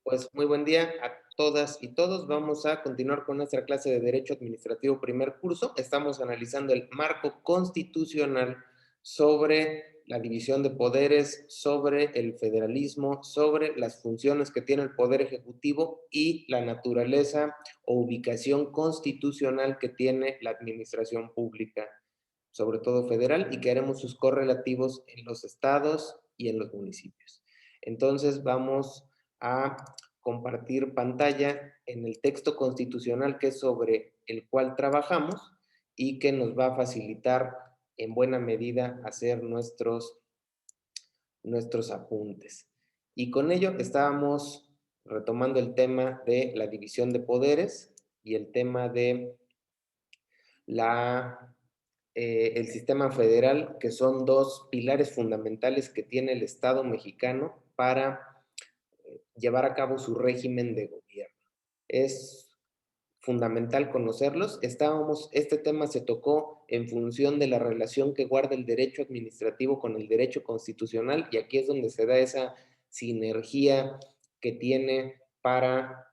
Pues muy buen día a todas y todos. Vamos a continuar con nuestra clase de Derecho Administrativo primer curso. Estamos analizando el marco constitucional sobre la división de poderes, sobre el federalismo, sobre las funciones que tiene el Poder Ejecutivo y la naturaleza o ubicación constitucional que tiene la administración pública, sobre todo federal, y que haremos sus correlativos en los estados y en los municipios. Entonces vamos a compartir pantalla en el texto constitucional que es sobre el cual trabajamos y que nos va a facilitar en buena medida hacer nuestros apuntes. Y con ello estábamos retomando el tema de la división de poderes y el tema de la, el sistema federal, que son dos pilares fundamentales que tiene el Estado mexicano para llevar a cabo su régimen de gobierno. Es fundamental conocerlos. Este tema se tocó en función de la relación que guarda el derecho administrativo con el derecho constitucional, y aquí es donde se da esa sinergia que tiene para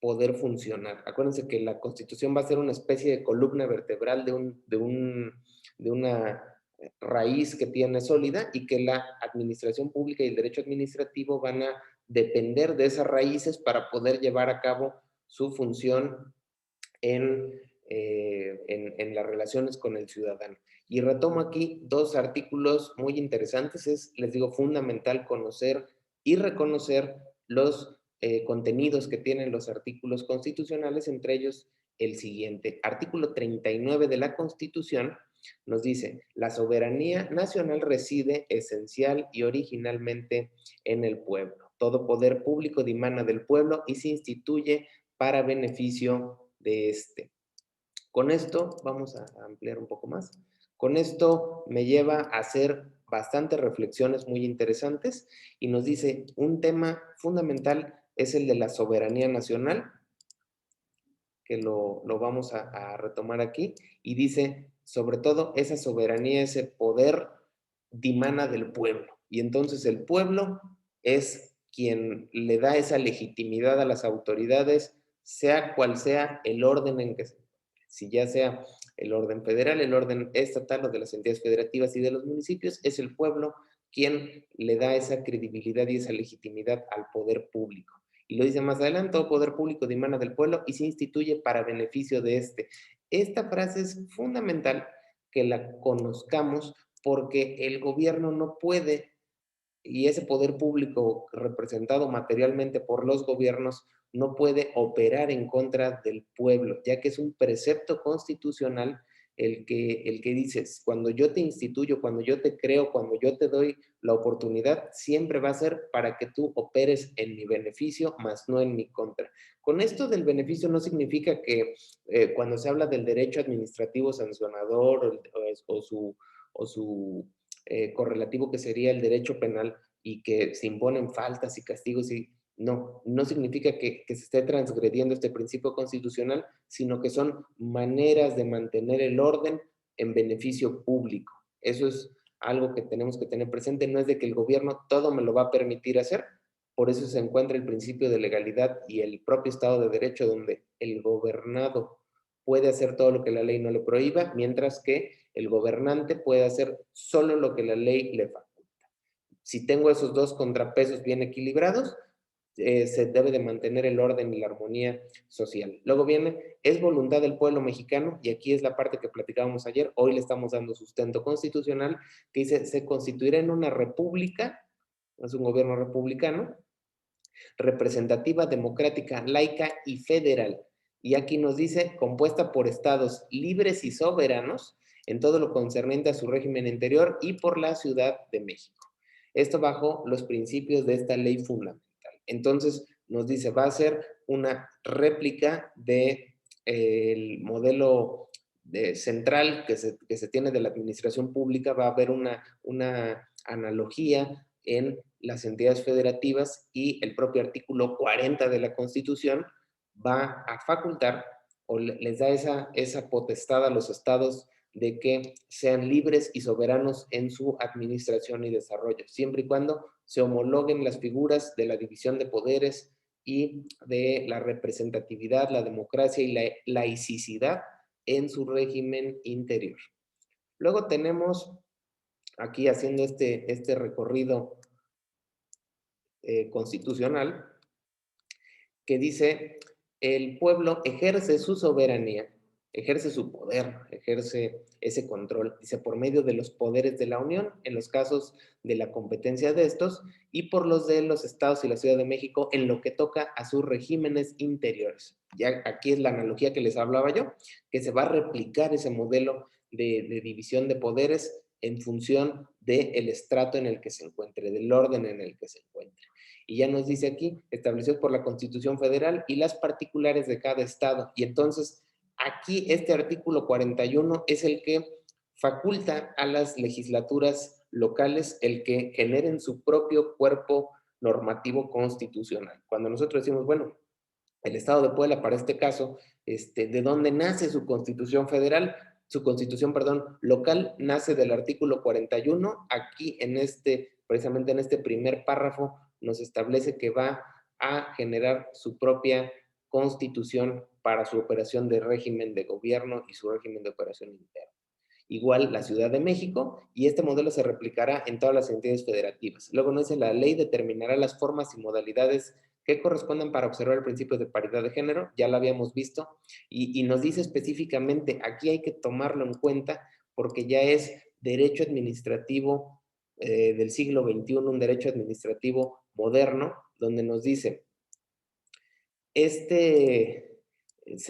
poder funcionar. Acuérdense que la Constitución va a ser una especie de columna vertebral de una raíz que tiene sólida, y que la administración pública y el derecho administrativo van a depender de esas raíces para poder llevar a cabo su función en las relaciones con el ciudadano. Y retomo aquí dos artículos muy interesantes. Les digo, fundamental conocer y reconocer los contenidos que tienen los artículos constitucionales, entre ellos el siguiente. Artículo 39 de la Constitución nos dice: la soberanía nacional reside esencial y originalmente en el pueblo. Todo poder público dimana del pueblo y se instituye para beneficio de este. Con esto, vamos a ampliar un poco más. Con esto me lleva a hacer bastantes reflexiones muy interesantes, y nos dice: un tema fundamental es el de la soberanía nacional, que lo vamos a retomar aquí, y dice, sobre todo, esa soberanía, ese poder dimana del pueblo, y entonces el pueblo es quien le da esa legitimidad a las autoridades, sea cual sea el orden en que se, si ya sea el orden federal, el orden estatal o de las entidades federativas y de los municipios, es el pueblo quien le da esa credibilidad y esa legitimidad al poder público. Y lo dice más adelante: todo poder público dimana del pueblo y se instituye para beneficio de este. Esta frase es fundamental que la conozcamos, porque el gobierno no puede, y ese poder público representado materialmente por los gobiernos, no puede operar en contra del pueblo, ya que es un precepto constitucional el que dices: cuando yo te instituyo, cuando yo te creo, cuando yo te doy la oportunidad, siempre va a ser para que tú operes en mi beneficio, más no en mi contra. Con esto del beneficio no significa que cuando se habla del derecho administrativo sancionador o su correlativo, que sería el derecho penal, y que se imponen faltas y castigos, y no significa que se esté transgrediendo este principio constitucional, sino que son maneras de mantener el orden en beneficio público. Eso es algo que tenemos que tener presente. No es de que el gobierno todo me lo va a permitir hacer. Por eso se encuentra el principio de legalidad y el propio Estado de Derecho, donde el gobernado puede hacer todo lo que la ley no le prohíba, mientras que el gobernante puede hacer solo lo que la ley le faculta. Si tengo esos dos contrapesos bien equilibrados, se debe de mantener el orden y la armonía social. Luego viene: es voluntad del pueblo mexicano, y aquí es la parte que platicábamos ayer. Hoy le estamos dando sustento constitucional, que dice: se constituirá en una república, es un gobierno republicano, representativa, democrática, laica y federal. Y aquí nos dice: compuesta por estados libres y soberanos en todo lo concerniente a su régimen interior y por la Ciudad de México. Esto bajo los principios de esta ley fundamental. Entonces nos dice: va a ser una réplica de el modelo central que se tiene de la administración pública. Va a haber una analogía en las entidades federativas, y el propio artículo 40 de la Constitución va a facultar o les da esa potestad a los estados de que sean libres y soberanos en su administración y desarrollo, siempre y cuando se homologuen las figuras de la división de poderes y de la representatividad, la democracia y la laicidad en su régimen interior. Luego tenemos aquí, haciendo este recorrido constitucional, que dice: el pueblo ejerce su soberanía, ejerce su poder, ejerce ese control, dice, por medio de los poderes de la Unión, en los casos de la competencia de estos, y por los de los estados y la Ciudad de México en lo que toca a sus regímenes interiores. Ya aquí es la analogía que les hablaba yo, que se va a replicar ese modelo de división de poderes en función del estrato en el que se encuentre, del orden en el que se encuentre. Y ya nos dice aquí, establecidos por la Constitución Federal y las particulares de cada estado. Y entonces, aquí este artículo 41 es el que faculta a las legislaturas locales el que generen su propio cuerpo normativo constitucional. Cuando nosotros decimos, bueno, el estado de Puebla, para este caso, de dónde nace su constitución federal, su constitución, perdón, local, nace del artículo 41. Aquí precisamente en este primer párrafo, nos establece que va a generar su propia constitución para su operación de régimen de gobierno y su régimen de operación interna. Igual la Ciudad de México, y este modelo se replicará en todas las entidades federativas. Luego nos dice: la ley determinará las formas y modalidades que correspondan para observar el principio de paridad de género, ya lo habíamos visto, y nos dice específicamente, aquí hay que tomarlo en cuenta porque ya es derecho administrativo del siglo XXI, un derecho administrativo moderno, donde nos dice, se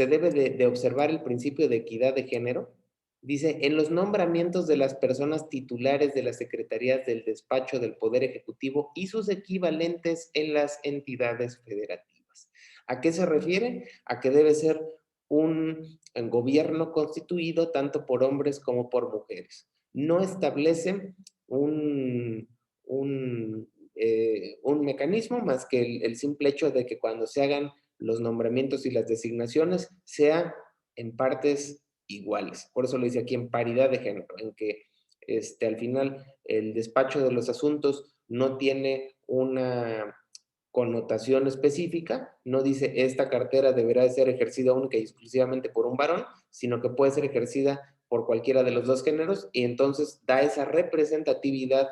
debe de observar el principio de equidad de género. Dice, en los nombramientos de las personas titulares de las secretarías del despacho del Poder Ejecutivo y sus equivalentes en las entidades federativas. ¿A qué se refiere? A que debe ser un gobierno constituido tanto por hombres como por mujeres. No establece un mecanismo más que el simple hecho de que cuando se hagan los nombramientos y las designaciones sea en partes iguales. Por eso lo dice aquí, en paridad de género, en que al final el despacho de los asuntos no tiene una connotación específica, no dice esta cartera deberá de ser ejercida única y exclusivamente por un varón, sino que puede ser ejercida por cualquiera de los dos géneros, y entonces da esa representatividad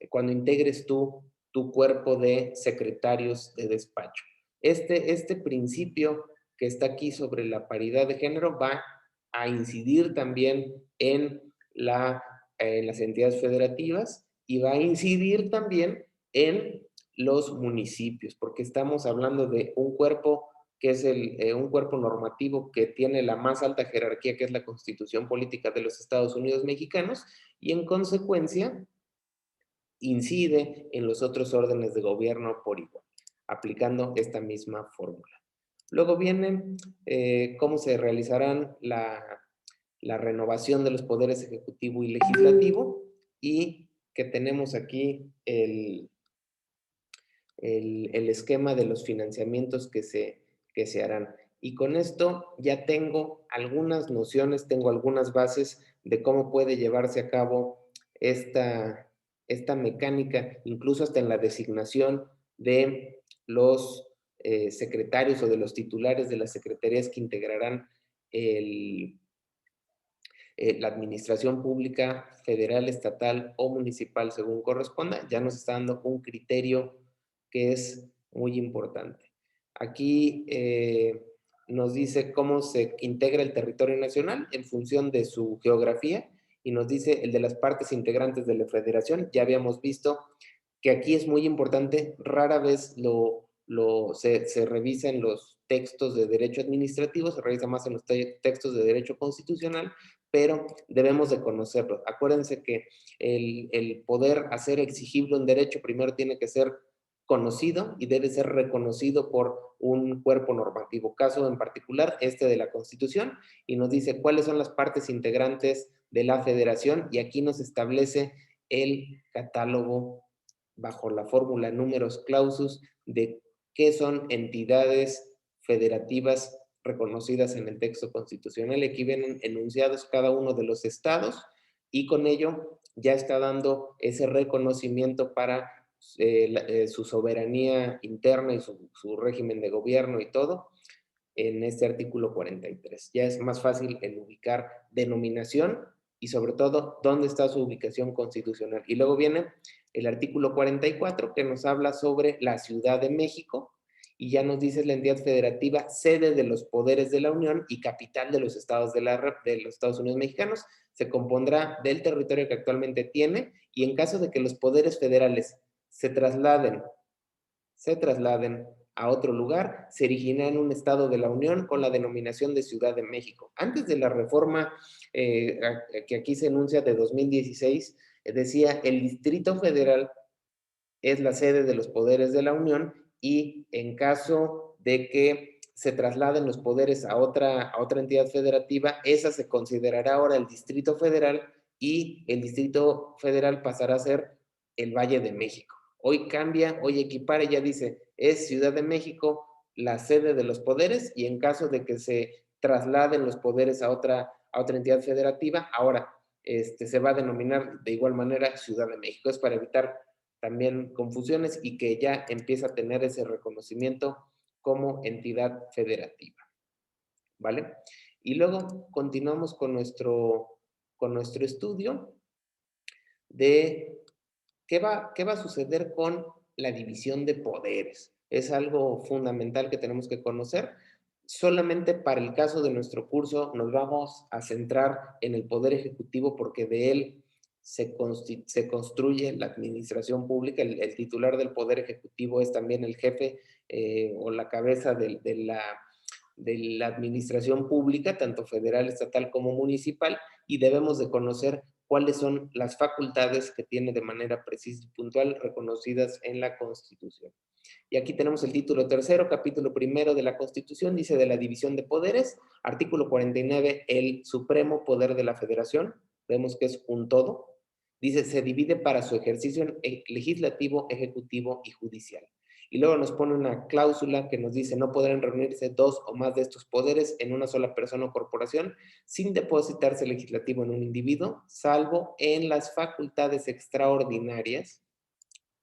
cuando integres tu cuerpo de secretarios de despacho. Este principio que está aquí sobre la paridad de género va a incidir también en las entidades federativas, y va a incidir también en los municipios, porque estamos hablando de un cuerpo que es un cuerpo normativo que tiene la más alta jerarquía, que es la Constitución Política de los Estados Unidos Mexicanos, y en consecuencia incide en los otros órdenes de gobierno por igual, aplicando esta misma fórmula. Luego viene cómo se realizarán la renovación de los poderes ejecutivo y legislativo, y que tenemos aquí el esquema de los financiamientos que se harán. Y con esto ya tengo algunas nociones, tengo algunas bases de cómo puede llevarse a cabo esta mecánica, incluso hasta en la designación de los secretarios o de los titulares de las secretarías que integrarán la administración pública federal, estatal o municipal, según corresponda. Ya nos está dando un criterio que es muy importante. Aquí nos dice cómo se integra el territorio nacional en función de su geografía, y nos dice el de las partes integrantes de la federación. Ya habíamos visto que aquí es muy importante, rara vez se revisa en los textos de derecho administrativo, se revisa más en los textos de derecho constitucional, pero debemos de conocerlo. Acuérdense que el poder hacer exigible un derecho primero tiene que ser conocido y debe ser reconocido por un cuerpo normativo. Caso en particular, de la Constitución, y nos dice cuáles son las partes integrantes de la federación, y aquí nos establece el catálogo bajo la fórmula numerus clausus de qué son entidades federativas reconocidas en el texto constitucional. Aquí vienen enunciados cada uno de los estados, y con ello ya está dando ese reconocimiento para su soberanía interna y su régimen de gobierno y todo en este artículo 43. Ya es más fácil el ubicar denominación y sobre todo dónde está su ubicación constitucional. Y luego viene el artículo 44 que nos habla sobre la Ciudad de México y ya nos dice la entidad federativa, sede de los poderes de la Unión y capital de los estados de los Estados Unidos mexicanos. Se compondrá del territorio que actualmente tiene y en caso de que los poderes federales se trasladen a otro lugar, se originará en un estado de la Unión con la denominación de Ciudad de México. Antes de la reforma que aquí se enuncia de 2016, decía el Distrito Federal es la sede de los poderes de la Unión y en caso de que se trasladen los poderes a otra entidad federativa, esa se considerará ahora el Distrito Federal y el Distrito Federal pasará a ser el Valle de México. Hoy cambia, hoy equipara y ya dice, es Ciudad de México la sede de los poderes y en caso de que se trasladen los poderes a otra entidad federativa, ahora se va a denominar de igual manera Ciudad de México. Es para evitar también confusiones y que ya empieza a tener ese reconocimiento como entidad federativa, ¿vale? Y luego continuamos con nuestro estudio de qué va a suceder con la división de poderes. Es algo fundamental que tenemos que conocer. Solamente para el caso de nuestro curso nos vamos a centrar en el poder ejecutivo porque de él se construye la administración pública. El titular del poder ejecutivo es también el jefe o la cabeza de la administración pública, tanto federal, estatal como municipal, y debemos de conocer cuáles son las facultades que tiene de manera precisa y puntual reconocidas en la Constitución. Y aquí tenemos el título tercero, capítulo primero de la Constitución, dice de la división de poderes, artículo 49, el supremo poder de la federación, vemos que es un todo, dice se divide para su ejercicio legislativo, ejecutivo y judicial. Y luego nos pone una cláusula que nos dice no podrán reunirse dos o más de estos poderes en una sola persona o corporación sin depositarse el legislativo en un individuo, salvo en las facultades extraordinarias,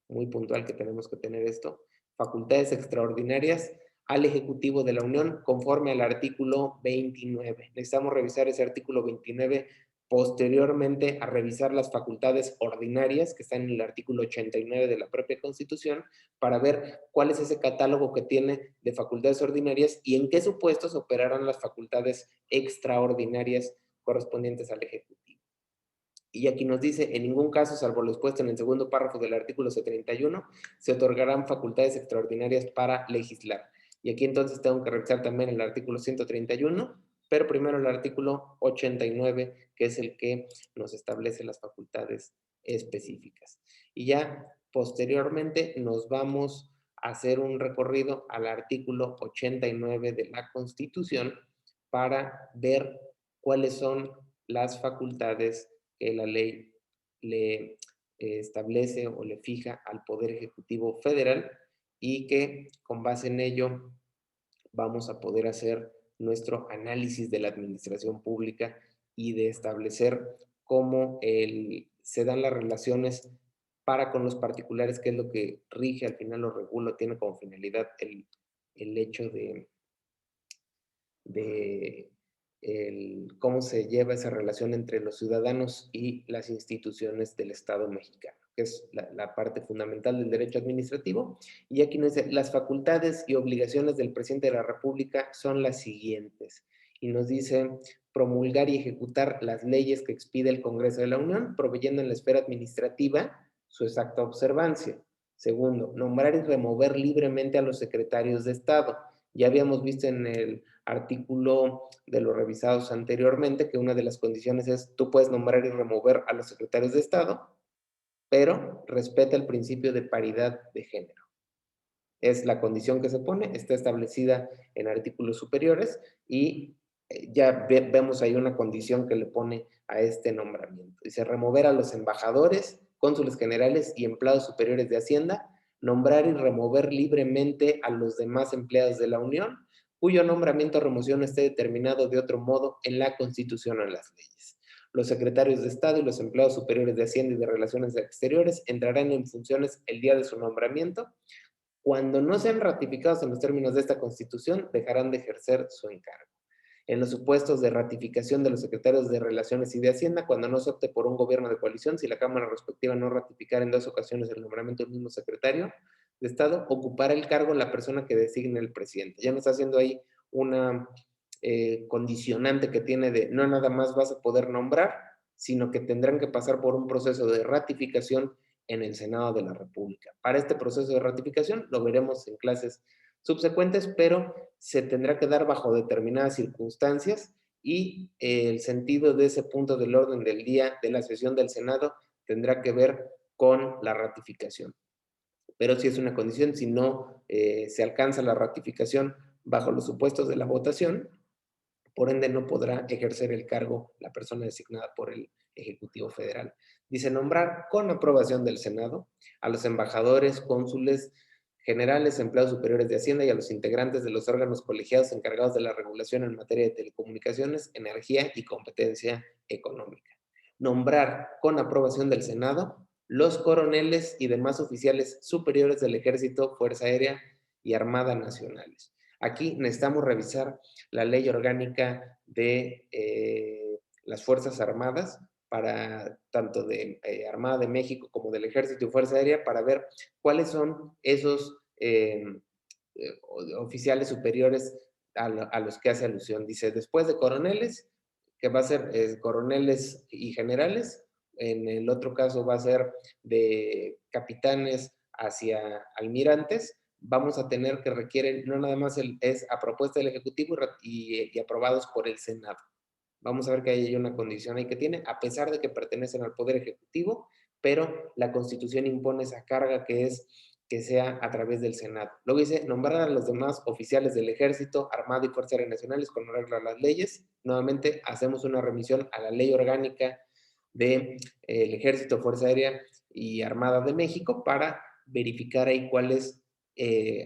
muy puntual que tenemos que tener esto, facultades extraordinarias al Ejecutivo de la Unión conforme al artículo 29. Necesitamos revisar ese artículo 29 posteriormente a revisar las facultades ordinarias que están en el artículo 89 de la propia Constitución para ver cuál es ese catálogo que tiene de facultades ordinarias y en qué supuestos operarán las facultades extraordinarias correspondientes al Ejecutivo. Y aquí nos dice, en ningún caso, salvo lo expuesto en el segundo párrafo del artículo 71, se otorgarán facultades extraordinarias para legislar. Y aquí entonces tengo que revisar también el artículo 131, pero primero el artículo 89, que es el que nos establece las facultades específicas. Y ya posteriormente nos vamos a hacer un recorrido al artículo 89 de la Constitución para ver cuáles son las facultades que la ley le establece o le fija al Poder Ejecutivo Federal y que con base en ello vamos a poder hacer nuestro análisis de la administración pública y de establecer cómo se dan las relaciones para con los particulares, que es lo que rige, al final lo regula, tiene como finalidad el hecho de cómo se lleva esa relación entre los ciudadanos y las instituciones del Estado mexicano, que es la parte fundamental del derecho administrativo. Y aquí nos dice, las facultades y obligaciones del presidente de la República son las siguientes. Y nos dice, promulgar y ejecutar las leyes que expide el Congreso de la Unión, proveyendo en la esfera administrativa su exacta observancia. Segundo, nombrar y remover libremente a los secretarios de Estado. Ya habíamos visto en el artículo de los revisados anteriormente que una de las condiciones es tú puedes nombrar y remover a los secretarios de Estado, pero respeta el principio de paridad de género. Es la condición que se pone, está establecida en artículos superiores y ya vemos ahí una condición que le pone a este nombramiento. Dice remover a los embajadores, cónsules generales y empleados superiores de Hacienda, nombrar y remover libremente a los demás empleados de la Unión, cuyo nombramiento o remoción esté determinado de otro modo en la Constitución o en las leyes. Los secretarios de Estado y los empleados superiores de Hacienda y de Relaciones Exteriores entrarán en funciones el día de su nombramiento. Cuando no sean ratificados en los términos de esta Constitución, dejarán de ejercer su encargo. En los supuestos de ratificación de los secretarios de Relaciones y de Hacienda, cuando no se opte por un gobierno de coalición, si la Cámara respectiva no ratificara en 2 ocasiones el nombramiento del mismo secretario de Estado, ocupará el cargo la persona que designe el presidente. Ya me está haciendo ahí una condicionante que tiene de no nada más vas a poder nombrar, sino que tendrán que pasar por un proceso de ratificación en el Senado de la República. Para este proceso de ratificación, lo veremos en clases subsecuentes, pero se tendrá que dar bajo determinadas circunstancias y el sentido de ese punto del orden del día de la sesión del Senado tendrá que ver con la ratificación. Pero si es una condición, si no se alcanza la ratificación bajo los supuestos de la votación, por ende no podrá ejercer el cargo la persona designada por el Ejecutivo Federal. Dice nombrar con aprobación del Senado a los embajadores, cónsules, generales, empleados superiores de Hacienda y a los integrantes de los órganos colegiados encargados de la regulación en materia de telecomunicaciones, energía y competencia económica. Nombrar con aprobación del Senado los coroneles y demás oficiales superiores del Ejército, Fuerza Aérea y Armada Nacionales. Aquí necesitamos revisar la ley orgánica de las Fuerzas Armadas, para tanto de Armada de México como del Ejército y Fuerza Aérea, para ver cuáles son esos oficiales superiores a los que hace alusión. Dice, después de coroneles, que va a ser coroneles y generales, en el otro caso va a ser de capitanes hacia almirantes, vamos a tener que requieren, no nada más es a propuesta del Ejecutivo y aprobados por el Senado. Vamos a ver que hay una condición ahí que tiene, a pesar de que pertenecen al Poder Ejecutivo, pero la Constitución impone esa carga que es que sea a través del Senado. Luego dice, nombrar a los demás oficiales del Ejército, Armada y Fuerzas Aéreas Nacionales con arreglo a las leyes. Nuevamente, hacemos una remisión a la ley orgánica del Ejército, Fuerza Aérea y Armada de México para verificar ahí cuáles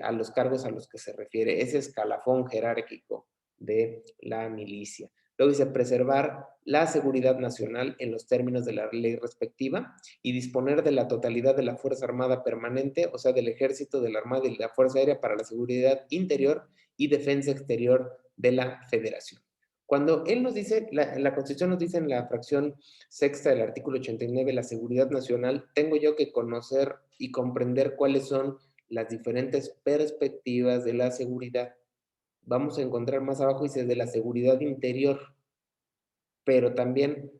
a los cargos a los que se refiere ese escalafón jerárquico de la milicia. Luego dice preservar la seguridad nacional en los términos de la ley respectiva y disponer de la totalidad de la Fuerza Armada permanente, o sea, del Ejército, de la Armada y de la Fuerza Aérea para la seguridad interior y defensa exterior de la Federación. Cuando él nos dice, la Constitución nos dice en la fracción sexta del artículo 89, la seguridad nacional, tengo yo que conocer y comprender cuáles son las diferentes perspectivas de la seguridad. Vamos a encontrar más abajo, dice, de la seguridad interior, pero también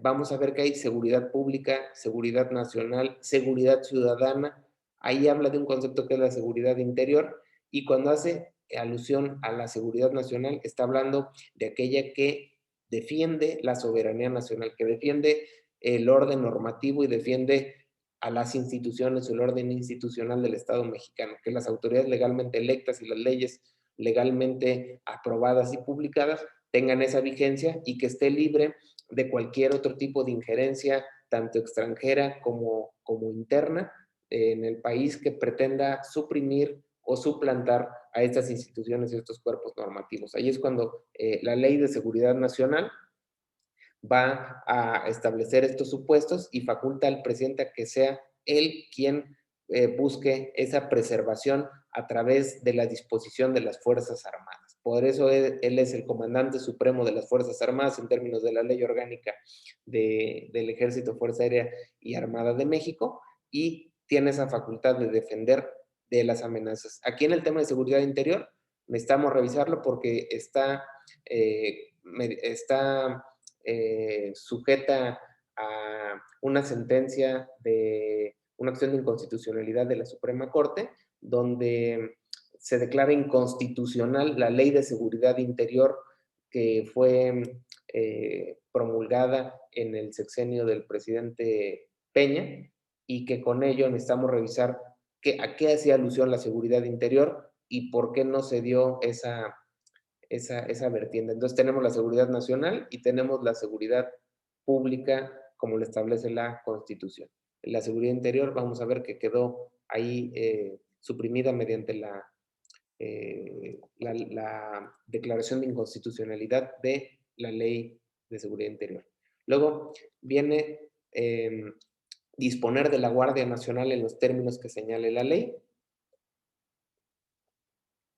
vamos a ver que hay seguridad pública, seguridad nacional, seguridad ciudadana. Ahí habla de un concepto que es la seguridad interior, y cuando hace alusión a la seguridad nacional, está hablando de aquella que defiende la soberanía nacional, que defiende el orden normativo y defiende a las instituciones, el orden institucional del Estado mexicano, que las autoridades legalmente electas y las leyes legalmente aprobadas y publicadas tengan esa vigencia y que esté libre de cualquier otro tipo de injerencia, tanto extranjera como interna, en el país que pretenda suprimir o suplantar a estas instituciones y estos cuerpos normativos. Ahí es cuando la Ley de Seguridad Nacional va a establecer estos supuestos y faculta al presidente a que sea él quien busque esa preservación a través de la disposición de las Fuerzas Armadas. Por eso él es el comandante supremo de las Fuerzas Armadas en términos de la ley orgánica del Ejército, Fuerza Aérea y Armada de México, y tiene esa facultad de defender de las amenazas. Aquí en el tema de seguridad interior necesitamos revisarlo porque está sujeta a una sentencia de una acción de inconstitucionalidad de la Suprema Corte, donde se declara inconstitucional la Ley de Seguridad Interior que fue promulgada en el sexenio del presidente Peña, y que con ello necesitamos revisar a qué hacía alusión la seguridad interior y por qué no se dio esa vertiente. Entonces tenemos la seguridad nacional y tenemos la seguridad pública como lo establece la Constitución. La seguridad interior vamos a ver que quedó ahí suprimida mediante la declaración de inconstitucionalidad de la Ley de Seguridad Interior. Luego viene disponer de la Guardia Nacional en los términos que señale la ley.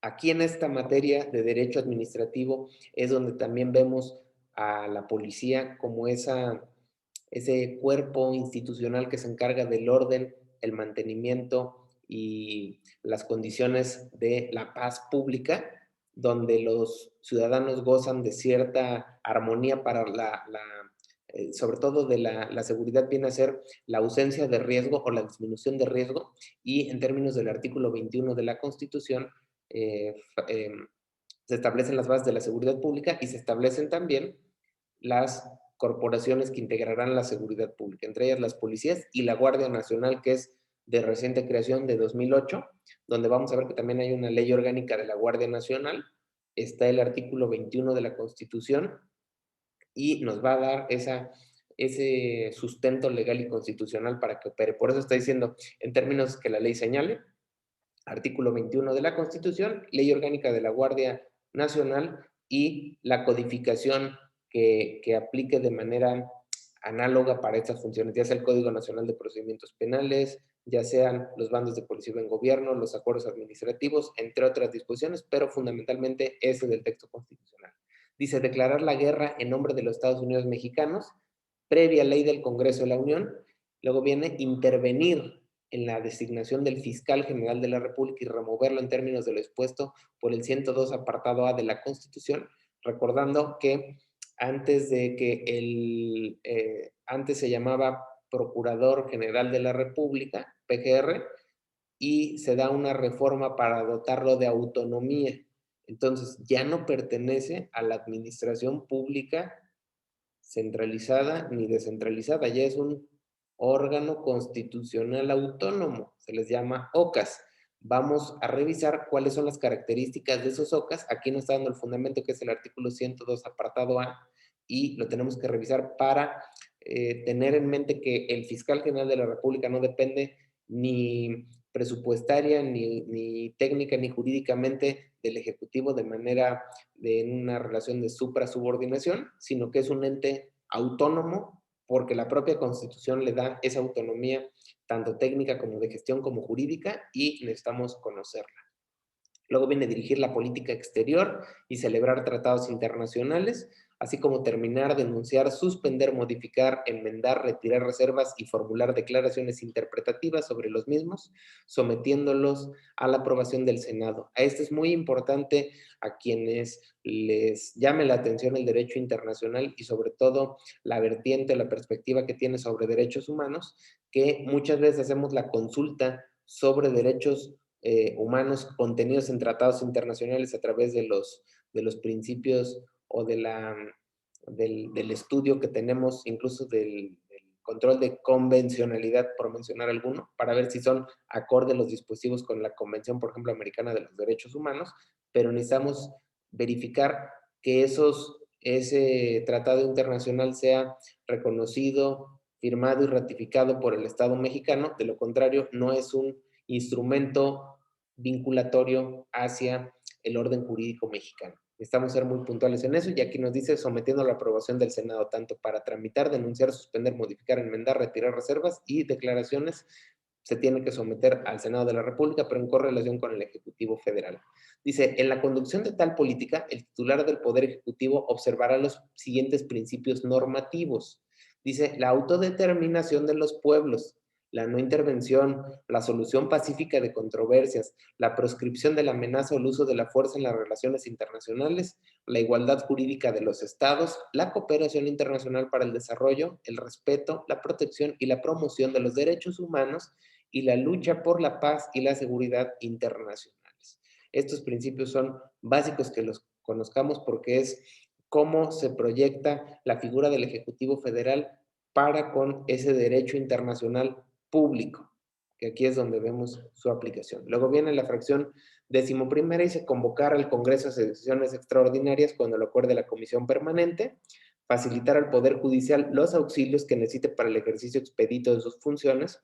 Aquí en esta materia de derecho administrativo es donde también vemos a la policía como ese cuerpo institucional que se encarga del orden, el mantenimiento y las condiciones de la paz pública, donde los ciudadanos gozan de cierta armonía para sobre todo de la seguridad, viene a ser la ausencia de riesgo o la disminución de riesgo, y en términos del artículo 21 de la Constitución, eh, eh, se establecen las bases de la seguridad pública y se establecen también las corporaciones que integrarán la seguridad pública, entre ellas las policías y la Guardia Nacional, que es de reciente creación de 2008, donde vamos a ver que también hay una ley orgánica de la Guardia Nacional, está el artículo 21 de la Constitución y nos va a dar ese sustento legal y constitucional para que opere. Por eso está diciendo, en términos que la ley señale, artículo 21 de la Constitución, ley orgánica de la Guardia Nacional y la codificación que aplique de manera análoga para estas funciones, ya sea el Código Nacional de Procedimientos Penales, ya sean los bandos de policía en gobierno, los acuerdos administrativos, entre otras disposiciones, pero fundamentalmente ese del texto constitucional. Dice, declarar la guerra en nombre de los Estados Unidos mexicanos, previa ley del Congreso de la Unión. Luego viene intervenir en la designación del fiscal general de la República y removerlo en términos de lo expuesto por el 102 apartado A de la Constitución, recordando que antes de que antes se llamaba Procurador General de la República, PGR, y se da una reforma para dotarlo de autonomía. Entonces, ya no pertenece a la administración pública centralizada ni descentralizada, ya es un órgano constitucional autónomo, se les llama OCAS. Vamos a revisar cuáles son las características de esos OCAS. Aquí nos está dando el fundamento, que es el artículo 102 apartado A, y lo tenemos que revisar para tener en mente que el fiscal general de la República no depende ni presupuestaria, ni técnica, ni jurídicamente del Ejecutivo de manera de una relación de supra-subordinación, sino que es un ente autónomo porque la propia Constitución le da esa autonomía tanto técnica como de gestión como jurídica, y necesitamos conocerla. Luego viene dirigir la política exterior y celebrar tratados internacionales, así como terminar, denunciar, suspender, modificar, enmendar, retirar reservas y formular declaraciones interpretativas sobre los mismos, sometiéndolos a la aprobación del Senado. A esto es muy importante a quienes les llame la atención el derecho internacional y sobre todo la vertiente, la perspectiva que tiene sobre derechos humanos, que muchas veces hacemos la consulta sobre derechos humanos contenidos en tratados internacionales a través de los principios o del estudio que tenemos, incluso del control de convencionalidad, por mencionar alguno, para ver si son acorde los dispositivos con la Convención, por ejemplo, Americana de los Derechos Humanos, pero necesitamos verificar que ese tratado internacional sea reconocido, firmado y ratificado por el Estado mexicano. De lo contrario, no es un instrumento vinculatorio hacia el orden jurídico mexicano. Necesitamos ser muy puntuales en eso, y aquí nos dice sometiendo a la aprobación del Senado, tanto para tramitar, denunciar, suspender, modificar, enmendar, retirar reservas y declaraciones, se tiene que someter al Senado de la República, pero en correlación con el Ejecutivo Federal. Dice, en la conducción de tal política, el titular del Poder Ejecutivo observará los siguientes principios normativos. Dice, la autodeterminación de los pueblos, la no intervención, la solución pacífica de controversias, la proscripción de la amenaza o el uso de la fuerza en las relaciones internacionales, la igualdad jurídica de los estados, la cooperación internacional para el desarrollo, el respeto, la protección y la promoción de los derechos humanos y la lucha por la paz y la seguridad internacionales. Estos principios son básicos que los conozcamos porque es cómo se proyecta la figura del Ejecutivo Federal para con ese derecho internacional público, que aquí es donde vemos su aplicación. Luego viene la fracción 11ª, y se convocar al Congreso a sesiones extraordinarias cuando lo acuerde la Comisión Permanente, facilitar al Poder Judicial los auxilios que necesite para el ejercicio expedito de sus funciones,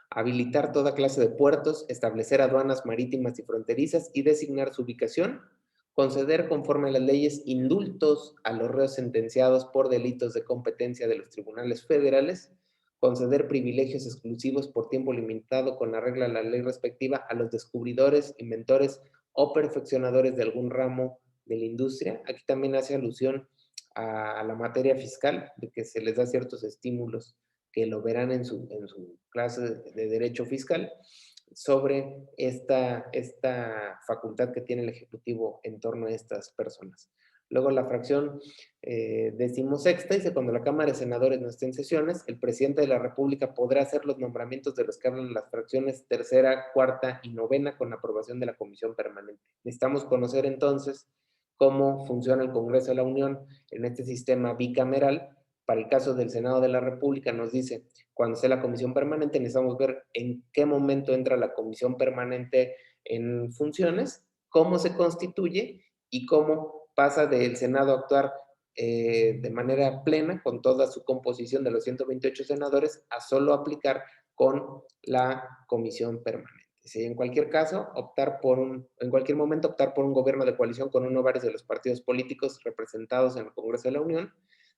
habilitar toda clase de puertos, establecer aduanas marítimas y fronterizas y designar su ubicación, conceder conforme a las leyes indultos a los reos sentenciados por delitos de competencia de los tribunales federales, conceder privilegios exclusivos por tiempo limitado con arreglo a la ley respectiva a los descubridores, inventores o perfeccionadores de algún ramo de la industria. Aquí también hace alusión a la materia fiscal, de que se les da ciertos estímulos que lo verán en su clase de derecho fiscal, sobre esta facultad que tiene el Ejecutivo en torno a estas personas. Luego la fracción 16ª dice, cuando la Cámara de Senadores no esté en sesiones, el presidente de la República podrá hacer los nombramientos de los que hablan las fracciones tercera, cuarta y novena con aprobación de la Comisión Permanente. Necesitamos conocer entonces cómo funciona el Congreso de la Unión en este sistema bicameral. Para el caso del Senado de la República nos dice, cuando sea la comisión permanente, necesitamos ver en qué momento entra la comisión permanente en funciones, cómo se constituye y cómo pasa del Senado a actuar de manera plena con toda su composición de los 128 senadores a solo aplicar con la comisión permanente. Sí, en cualquier caso, en cualquier momento optar por un gobierno de coalición con uno o varios de los partidos políticos representados en el Congreso de la Unión.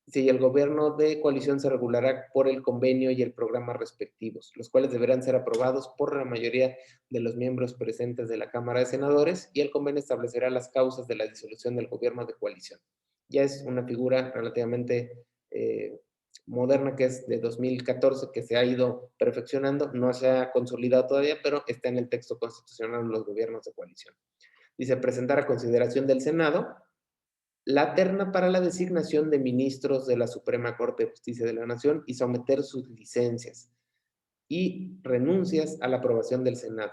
Sí, el gobierno de coalición se regulará por el convenio y el programa respectivos, los cuales deberán ser aprobados por la mayoría de los miembros presentes de la Cámara de Senadores, y el convenio establecerá las causas de la disolución del gobierno de coalición. Ya es una figura relativamente moderna, que es de 2014, que se ha ido perfeccionando, no se ha consolidado todavía, pero está en el texto constitucional de los gobiernos de coalición. Dice, presentar a consideración del Senado la terna para la designación de ministros de la Suprema Corte de Justicia de la Nación y someter sus licencias y renuncias a la aprobación del Senado.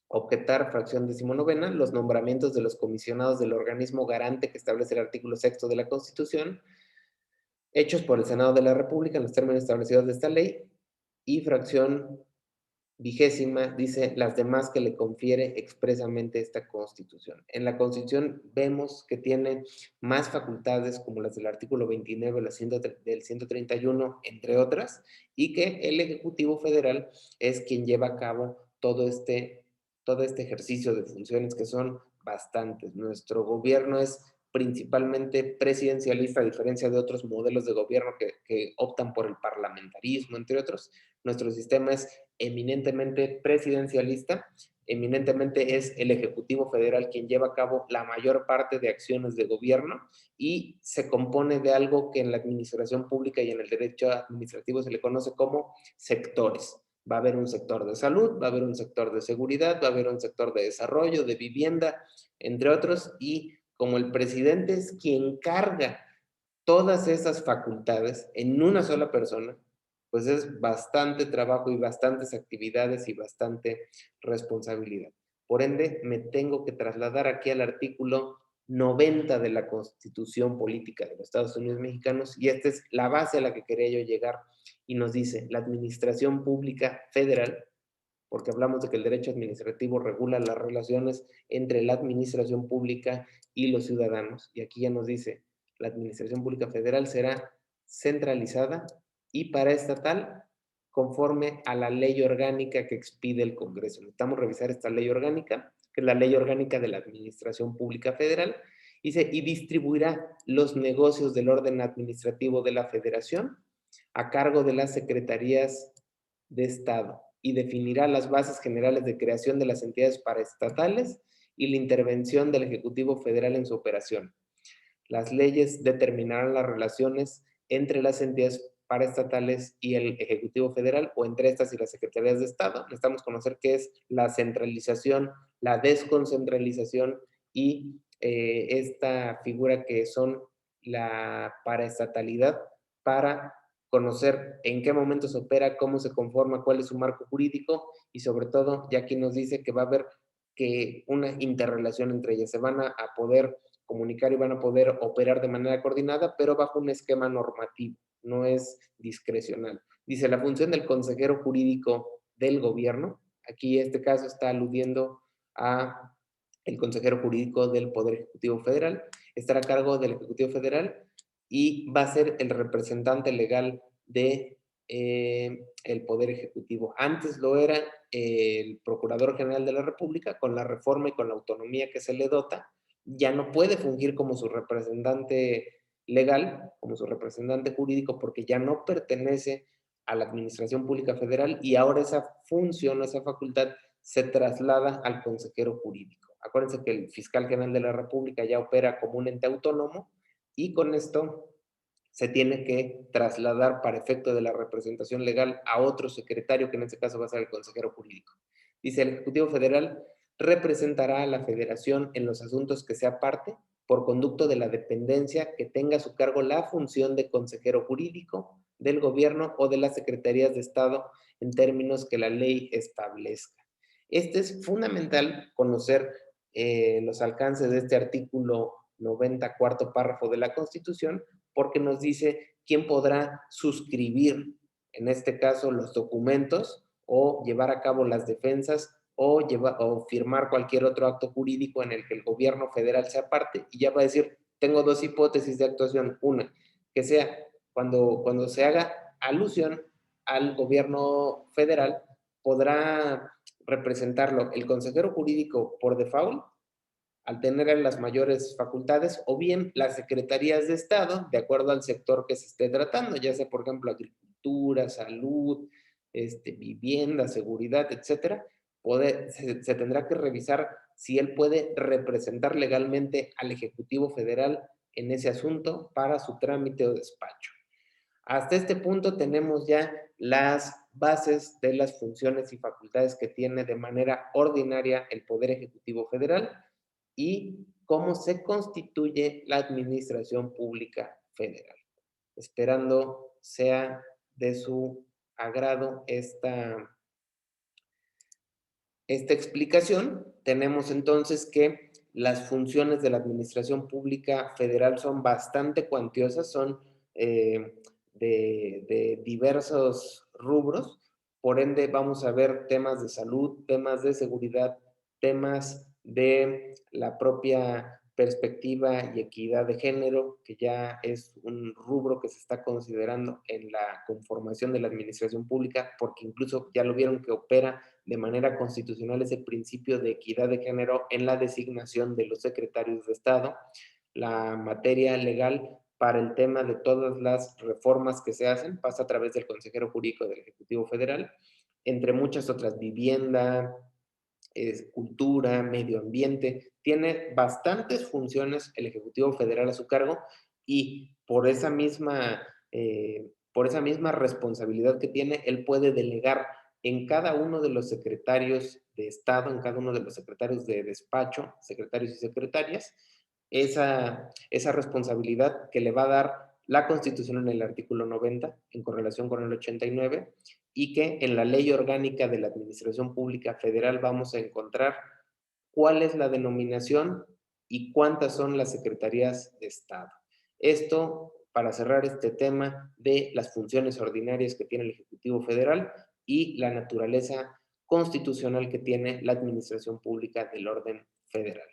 Objetar, fracción 19ª, los nombramientos de los comisionados del organismo garante que establece el artículo 6º de la Constitución, hechos por el Senado de la República en los términos establecidos de esta ley. Y fracción 20ª dice las demás que le confiere expresamente esta Constitución. En la Constitución vemos que tiene más facultades, como las del artículo 29, del 131, entre otras, y que el Ejecutivo Federal es quien lleva a cabo todo este ejercicio de funciones, que son bastantes. Nuestro gobierno es principalmente presidencialista, a diferencia de otros modelos de gobierno que optan por el parlamentarismo, entre otros. Nuestro sistema es eminentemente presidencialista. Eminentemente es el Ejecutivo Federal quien lleva a cabo la mayor parte de acciones de gobierno, y se compone de algo que en la administración pública y en el derecho administrativo se le conoce como sectores. Va a haber un sector de salud, va a haber un sector de seguridad, va a haber un sector de desarrollo, de vivienda, entre otros, y como el presidente es quien carga todas esas facultades en una sola persona, pues es bastante trabajo y bastantes actividades y bastante responsabilidad. Por ende, me tengo que trasladar aquí al artículo 90 de la Constitución Política de los Estados Unidos Mexicanos, y esta es la base a la que quería yo llegar, y nos dice, la administración pública federal, porque hablamos de que el derecho administrativo regula las relaciones entre la administración pública y los ciudadanos, y aquí ya nos dice, la administración pública federal será centralizada y paraestatal conforme a la ley orgánica que expide el Congreso. Necesitamos revisar esta ley orgánica, que es la ley orgánica de la administración pública federal, y distribuirá los negocios del orden administrativo de la federación a cargo de las secretarías de Estado, y definirá las bases generales de creación de las entidades paraestatales y la intervención del Ejecutivo Federal en su operación. Las leyes determinarán las relaciones entre las entidades paraestatales y el Ejecutivo Federal, o entre estas y las secretarías de Estado. Necesitamos conocer qué es la centralización, la desconcentralización y esta figura que son la paraestatalidad, para conocer en qué momento se opera, cómo se conforma, cuál es su marco jurídico, y sobre todo, ya aquí nos dice que va a haber que una interrelación entre ellas. Se van a poder comunicar y van a poder operar de manera coordinada, pero bajo un esquema normativo, no es discrecional. Dice, la función del consejero jurídico del gobierno, aquí este caso está aludiendo a el consejero jurídico del Poder Ejecutivo Federal, estará a cargo del Ejecutivo Federal y va a ser el representante legal de el Poder Ejecutivo. Antes lo era el Procurador General de la República. Con la reforma y con la autonomía que se le dota, ya no puede fungir como su representante legal, como su representante jurídico, porque ya no pertenece a la Administración Pública Federal y ahora esa función, esa facultad se traslada al consejero jurídico. Acuérdense que el fiscal general de la República ya opera como un ente autónomo y con esto se tiene que trasladar para efecto de la representación legal a otro secretario, que en este caso va a ser el consejero jurídico. Dice, el Ejecutivo Federal representará a la Federación en los asuntos que sea parte por conducto de la dependencia que tenga a su cargo la función de consejero jurídico del gobierno o de las secretarías de Estado en términos que la ley establezca. Este es fundamental conocer los alcances de este artículo 90, cuarto párrafo de la Constitución, porque nos dice quién podrá suscribir, en este caso, los documentos o llevar a cabo las defensas o firmar cualquier otro acto jurídico en el que el gobierno federal sea parte y ya va a decir, tengo dos hipótesis de actuación. Una, que sea cuando se haga alusión al gobierno federal, podrá representarlo el consejero jurídico por default al tener las mayores facultades, o bien las secretarías de Estado, de acuerdo al sector que se esté tratando, ya sea, por ejemplo, agricultura, salud, vivienda, seguridad, etcétera, se tendrá que revisar si él puede representar legalmente al Ejecutivo Federal en ese asunto para su trámite o despacho. Hasta este punto tenemos ya las bases de las funciones y facultades que tiene de manera ordinaria el Poder Ejecutivo Federal y cómo se constituye la Administración Pública Federal. Esperando sea de su agrado esta explicación. Tenemos entonces que las funciones de la Administración Pública Federal son bastante cuantiosas, son de diversos rubros, por ende vamos a ver temas de salud, temas de seguridad, temas de la propia perspectiva y equidad de género, que ya es un rubro que se está considerando en la conformación de la administración pública, porque incluso ya lo vieron que opera de manera constitucional ese principio de equidad de género en la designación de los secretarios de Estado, la materia legal para el tema de todas las reformas que se hacen pasa a través del consejero jurídico del Ejecutivo Federal, entre muchas otras, vivienda, cultura, medio ambiente, tiene bastantes funciones el Ejecutivo Federal a su cargo y por esa misma responsabilidad que tiene, él puede delegar en cada uno de los secretarios de Estado, en cada uno de los secretarios de despacho, secretarios y secretarias, esa responsabilidad que le va a dar la Constitución en el artículo 90, en correlación con el 89, y que en la Ley Orgánica de la Administración Pública Federal vamos a encontrar cuál es la denominación y cuántas son las secretarías de Estado. Esto para cerrar este tema de las funciones ordinarias que tiene el Ejecutivo Federal y la naturaleza constitucional que tiene la Administración Pública del orden federal.